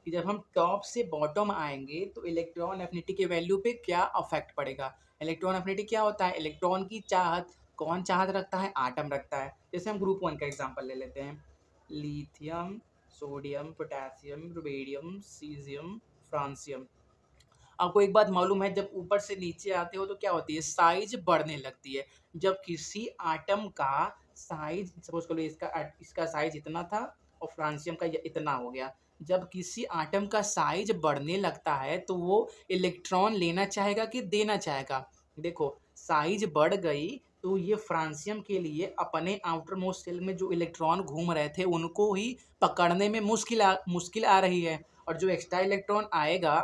कि जब हम टॉप से बॉटम आएँगे तो इलेक्ट्रॉन एफिनिटी के वैल्यू पे क्या इफ़ेक्ट पड़ेगा। इलेक्ट्रॉन एफिनिटी क्या होता है? इलेक्ट्रॉन की चाहत कौन चाहत रखता है? एटम रखता है। जैसे हम ग्रुप 1 का एग्ज़ाम्पल ले लेते हैं। Lithium, sodium, potassium, rubidium, caesium, francium. आपको एक बात मालूम है जब ऊपर से नीचे आते हो तो क्या होती है? साइज़ बढ़ने लगती है। जब किसी एटम का साइज़ सपोज़ करो इसका साइज़ इतना था और फ्रांसियम का ये इतना हो गया। जब किसी एटम का साइज़ बढ़ने लगता है तो वो इलेक्ट्रॉन लेना चाहेगा कि देना चाहेगा? देखो, साइज़ बढ़ गई तो ये फ्रांसियम के लिए अपने आउटर मोस्ट शेल में जो इलेक्ट्रॉन घूम रहे थे उनको ही पकड़ने में मुश्किल आ रही है और जो एक्स्ट्रा इलेक्ट्रॉन आएगा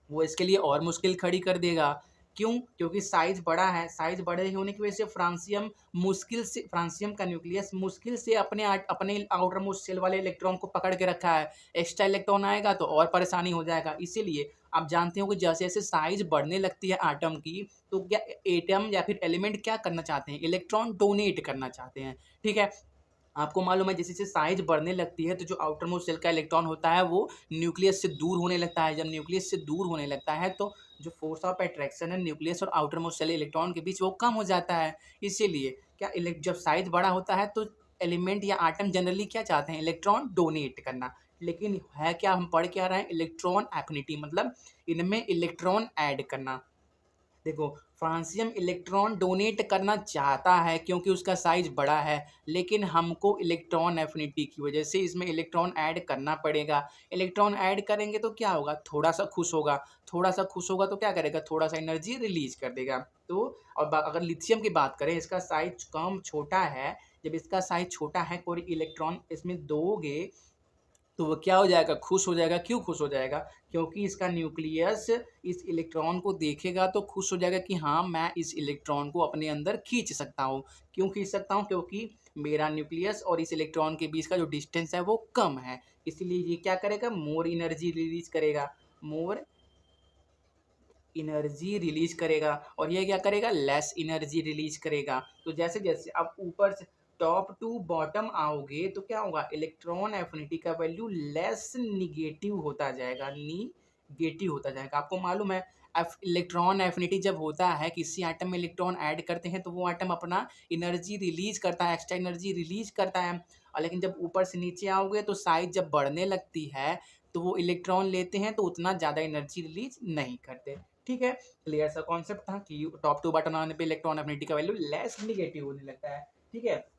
वो इसके लिए और मुश्किल खड़ी कर देगा। क्यों? क्योंकि साइज़ बड़ा है, साइज़ बड़े होने की वजह से फ्रांसियम का न्यूक्लियस मुश्किल से अपने आउटर मोस्ट शेल वाले इलेक्ट्रॉन को पकड़ के रखा है। एक्स्ट्रा इलेक्ट्रॉन आएगा तो और परेशानी हो जाएगा। इसीलिए आप जानते हो कि जैसे-जैसे साइज़ बढ़ने लगती है एटम की, तो क्या एटम या फिर एलिमेंट क्या करना चाहते हैं? इलेक्ट्रॉन डोनेट करना चाहते हैं। ठीक है? आपको मालूम है जैसे-जैसे साइज़ बढ़ने लगती है तो जो आउटर मोस्ट शेल का इलेक्ट्रॉन होता है वो न्यूक्लियस से दूर होने लगता है। जब न्यूक्लियस से दूर होने लगता है तो जो फ़ोर्स ऑफ अट्रैक्शन है न्यूक्लियस और आउटर मोस्ट शेल इलेक्ट्रॉन के बीच वो कम हो जाता है। इसीलिए क्या इलेक् जब साइज़ बड़ा होता है तो एलिमेंट या एटम जनरली क्या चाहते हैं? इलेक्ट्रॉन डोनेट करना। लेकिन है क्या हम पढ़ क्या रहे हैं? इलेक्ट्रॉन एफिनिटी मतलब इनमें इलेक्ट्रॉन ऐड करना। देखो, फ्रांसियम इलेक्ट्रॉन डोनेट करना चाहता है क्योंकि उसका साइज़ बड़ा है, लेकिन हमको इलेक्ट्रॉन एफिनिटी की वजह से इसमें इलेक्ट्रॉन ऐड करना पड़ेगा। इलेक्ट्रॉन ऐड करेंगे तो क्या होगा? थोड़ा-सा खुश होगा तो क्या करेगा? थोड़ा-सा एनर्जी रिलीज़ कर देगा। तो और ब अगर लिथियम की बात करें, इसका साइज़ कम छोटा है, जब इसका साइज़ छोटा है, कोई इलेक्ट्रॉन इसमें दोगे तो वो क्या हो जाएगा? खुश हो जाएगा। क्यों खुश हो जाएगा? क्योंकि इसका न्यूक्लियस इस इलेक्ट्रॉन को देखेगा तो खुश हो जाएगा कि हाँ, मैं इस इलेक्ट्रॉन को अपने अंदर खींच सकता हूँ। क्यों खींच सकता हूँ? क्योंकि मेरा न्यूक्लियस और इस इलेक्ट्रॉन के बीच का जो डिस्टेंस है वो कम है। इसलिए ये क्या करेगा? मोर एनर्जी रिलीज़ करेगा। मोर एनर्जी रिलीज़ करेगा और ये क्या करेगा? लेस एनर्जी रिलीज़ करेगा। तो जैसे-जैसे आप ऊपर से टॉप टू बॉटम आओगे तो क्या होगा? इलेक्ट्रॉन एफिनिटी का वैल्यू लेस नेगेटिव होता जाएगा, नेगेटिव होता जाएगा। आपको मालूम है इलेक्ट्रॉन एफिनिटी जब होता है, किसी एटम में इलेक्ट्रॉन ऐड करते हैं तो वो एटम अपना एनर्जी रिलीज़ करता है, एक्स्ट्रा एनर्जी रिलीज़ करता है। और लेकिन जब ऊपर से नीचे आओगे तो साइज़ जब बढ़ने लगती है, तो वो इलेक्ट्रॉन लेते हैं तो उतना ज़्यादा एनर्जी रिलीज़ नहीं करते। ठीक है? क्लियर सा कॉन्सेप्ट था कि टॉप टू बॉटम आने पे इलेक्ट्रॉन एफिनिटी का वैल्यू लेस नेगेटिव होने लगता है। ठीक है?